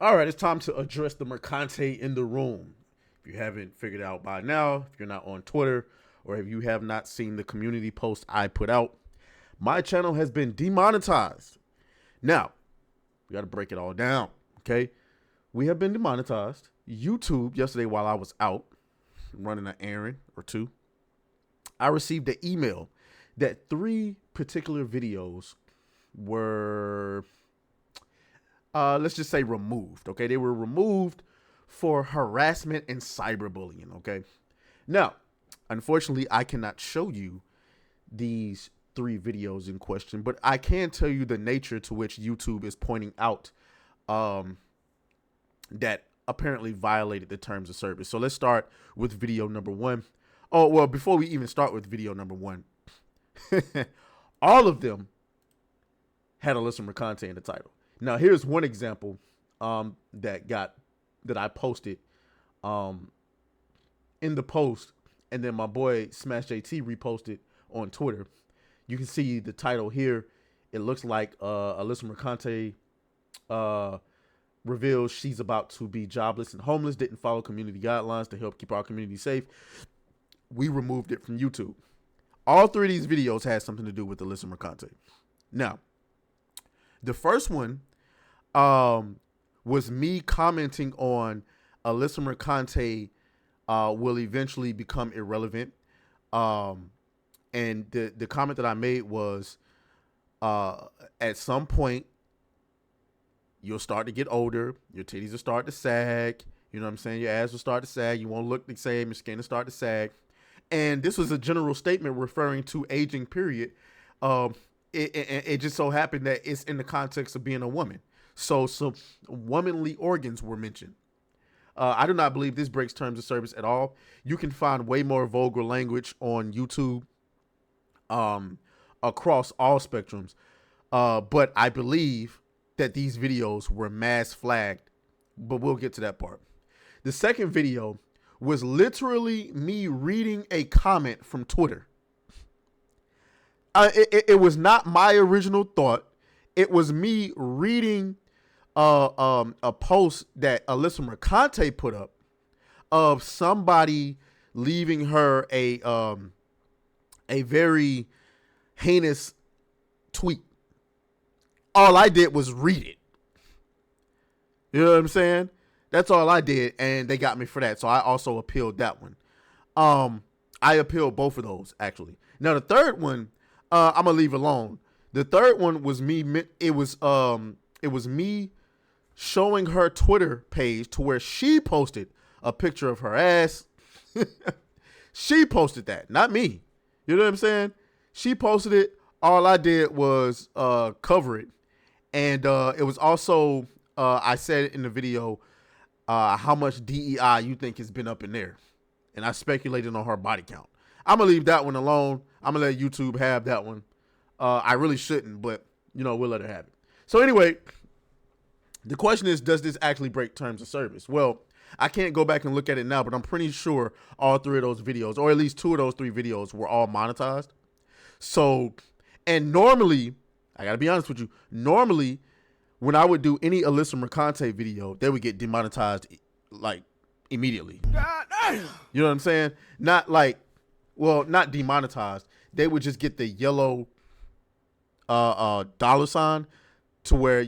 All right, it's time to address the Mercante in the room. If you haven't figured out by now, if you're not on Twitter, or if you have not seen the community post I put out, my channel has been demonetized. Now, we got to break it all down, okay? We have been demonetized. YouTube, yesterday while I was out running an errand or two, I received an email that 3 particular videos were let's just say removed. Okay, they were removed for harassment and cyberbullying. Okay, now, unfortunately, I cannot show you these 3 videos in question, but I can tell you the nature to which YouTube is pointing out that apparently violated the terms of service. So let's start with video number 1. Oh, well, before we even start with video number 1, all of them had Alyssa Mercante in the title. Now, here's one example that I posted in the post, and then my boy Smash JT reposted on Twitter. You can see the title here. It looks like Alyssa Mercante reveals she's about to be jobless and homeless, didn't follow community guidelines to help keep our community safe. We removed it from YouTube. All 3 of these videos had something to do with Alyssa Mercante. Now, the first one was me commenting on Alyssa Mercante will eventually become irrelevant. And the comment that I made was, at some point, you'll start to get older. Your titties will start to sag. You know what I'm saying? Your ass will start to sag. You won't look the same. Your skin will start to sag. And this was a general statement referring to aging, period. It just so happened that it's in the context of being a woman. So some womanly organs were mentioned. I do not believe this breaks terms of service at all. You can find way more vulgar language on YouTube across all spectrums. But I believe that these videos were mass flagged, but we'll get to that part. The second video was literally me reading a comment from Twitter. It was not my original thought. It was me reading a post that Alyssa Mercante put up of somebody leaving her a very heinous tweet. All I did was read it. You know what I'm saying? That's all I did, and they got me for that. So I also appealed that one. I appealed both of those, actually. Now the third one, I'm gonna leave alone. The third one was me. It was me showing her Twitter page to where she posted a picture of her ass. She posted that, not me. You know what I'm saying? She posted it. All I did was cover it, and it was also I said in the video how much DEI you think has been up in there, and I speculated on her body count. I'm gonna leave that one alone. I'm gonna let YouTube have that one. I really shouldn't, but we'll let her have it. So anyway, the question is, does this actually break terms of service? Well, I can't go back and look at it now, but I'm pretty sure all 3 of those videos, or at least 2 of those 3 videos, were all monetized. So, and normally, I gotta be honest with you, normally when I would do any Alyssa Mercante video, they would get demonetized like immediately. God damn. You know what I'm saying? Not demonetized. They would just get the yellow dollar sign to where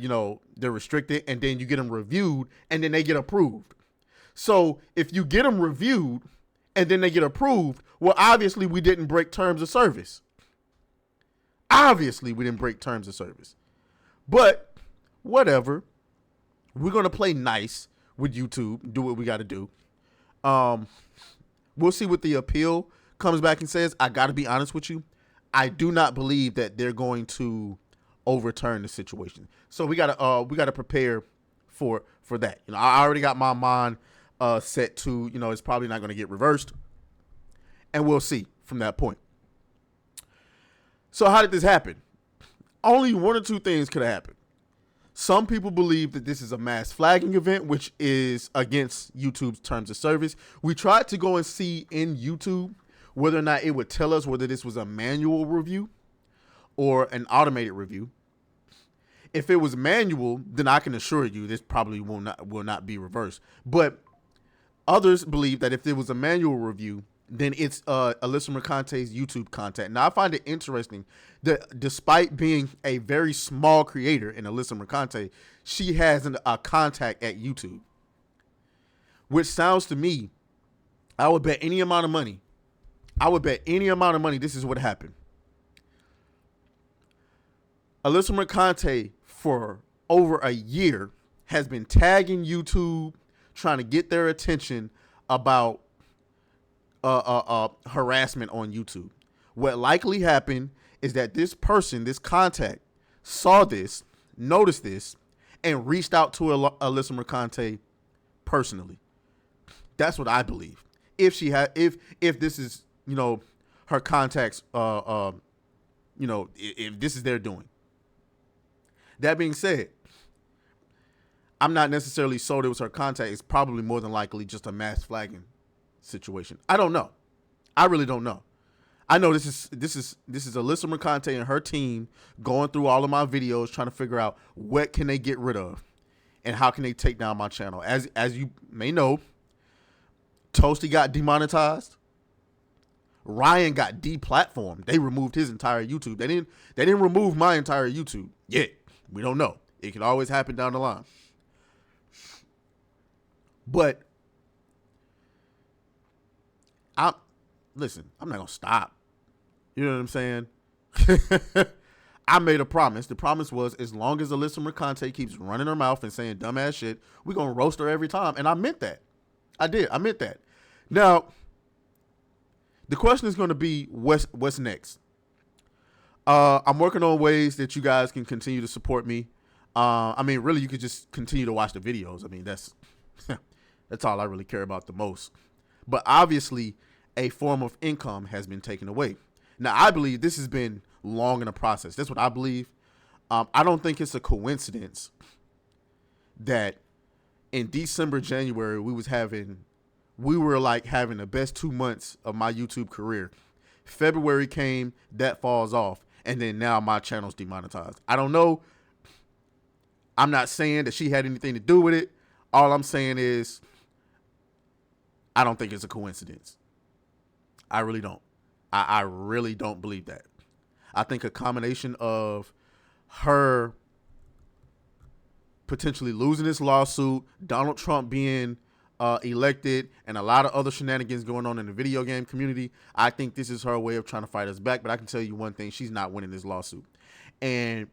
they're restricted, and then you get them reviewed, and then they get approved. So if you get them reviewed and then they get approved, well, obviously we didn't break terms of service. Obviously we didn't break terms of service. But whatever, we're gonna play nice with YouTube, do what we got to do. We'll see what the appeal comes back and says. I got to be honest with you, I do not believe that they're going to overturn the situation. So we gotta prepare for that. I already got my mind set to it's probably not going to get reversed, and we'll see from that point. So how did this happen? Only 1 or 2 things could have happened. Some people believe that this is a mass flagging event, which is against YouTube's terms of service. We tried to go and see in YouTube whether or not it would tell us whether this was a manual review or an automated review. If it was manual, then I can assure you this probably will not be reversed. But others believe that if it was a manual review, then it's Alyssa Mercante's YouTube content. Now, I find it interesting that despite being a very small creator in Alyssa Mercante, she has a contact at YouTube, which sounds to me, I would bet any amount of money. This is what happened. Alyssa Mercante, for over a year, has been tagging YouTube, trying to get their attention about harassment on YouTube. What likely happened is that this person, this contact, saw this, noticed this, and reached out to Alyssa Mercante personally. That's what I believe. If she had, if this is, her contacts, if this is their doing. That being said, I'm not necessarily sold it was her contact. It's probably more than likely just a mass flagging situation. I don't know. I really don't know. I know this is Alyssa Mercante and her team going through all of my videos trying to figure out what can they get rid of and how can they take down my channel. As you may know, Toasty got demonetized. Ryan got deplatformed. They removed his entire YouTube. They didn't remove my entire YouTube yet. We don't know. It can always happen down the line. But I'm not gonna stop. You know what I'm saying? I made a promise. The promise was, as long as Alyssa Mercante keeps running her mouth and saying dumbass shit, we're gonna roast her every time. And I meant that. I did. I meant that. Now, the question is gonna be what's next? I'm working on ways that you guys can continue to support me. Really, you could just continue to watch the videos. I mean, that's all I really care about the most. But obviously, a form of income has been taken away. Now, I believe this has been long in the process. That's what I believe. I don't think it's a coincidence that in December, January, we were like having the best 2 months of my YouTube career. February came, that falls off, and then now my channel's demonetized. I don't know. I'm not saying that she had anything to do with it. All I'm saying is I don't think it's a coincidence. I really don't. I really don't believe that. I think a combination of her potentially losing this lawsuit, Donald Trump being elected, and a lot of other shenanigans going on in the video game community. I think this is her way of trying to fight us back. But I can tell you one thing: she's not winning this lawsuit, and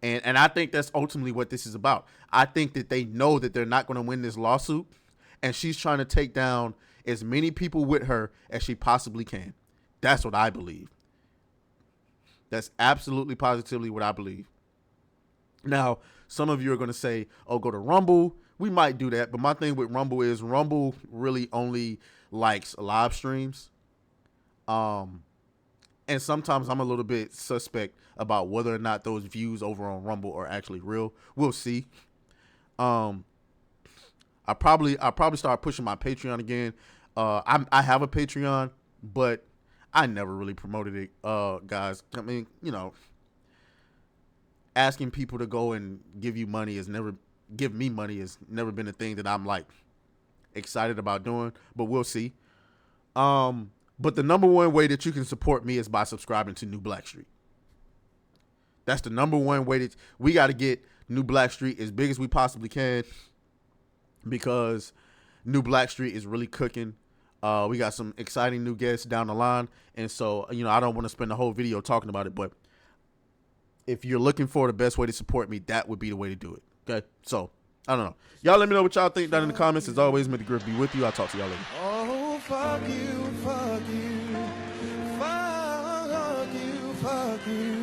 I think that's ultimately what this is about. I think that they know that they're not going to win this lawsuit, and she's trying to take down as many people with her as she possibly can. That's what I believe. That's absolutely positively what I believe. Now, some of you are going to say, oh, go to Rumble. We might do that. But my thing with Rumble is Rumble really only likes live streams. And sometimes I'm a little bit suspect about whether or not those views over on Rumble are actually real. We'll see. I probably start pushing my Patreon again. I have a Patreon, but I never really promoted it, guys. I mean, asking people to go and give me money has never been a thing that I'm like excited about doing, but we'll see. But the number one way that you can support me is by subscribing to New Blackstreet. That's the number one way that we got to get New Blackstreet as big as we possibly can, because New Blackstreet is really cooking. We got some exciting new guests down the line. And so, I don't want to spend the whole video talking about it, but if you're looking for the best way to support me, that would be the way to do it. Okay. So I don't know. Y'all let me know what y'all think down in the comments. As always, may the grip be with you. I'll talk to y'all later. Oh, fuck you, fuck you, fuck you, fuck you.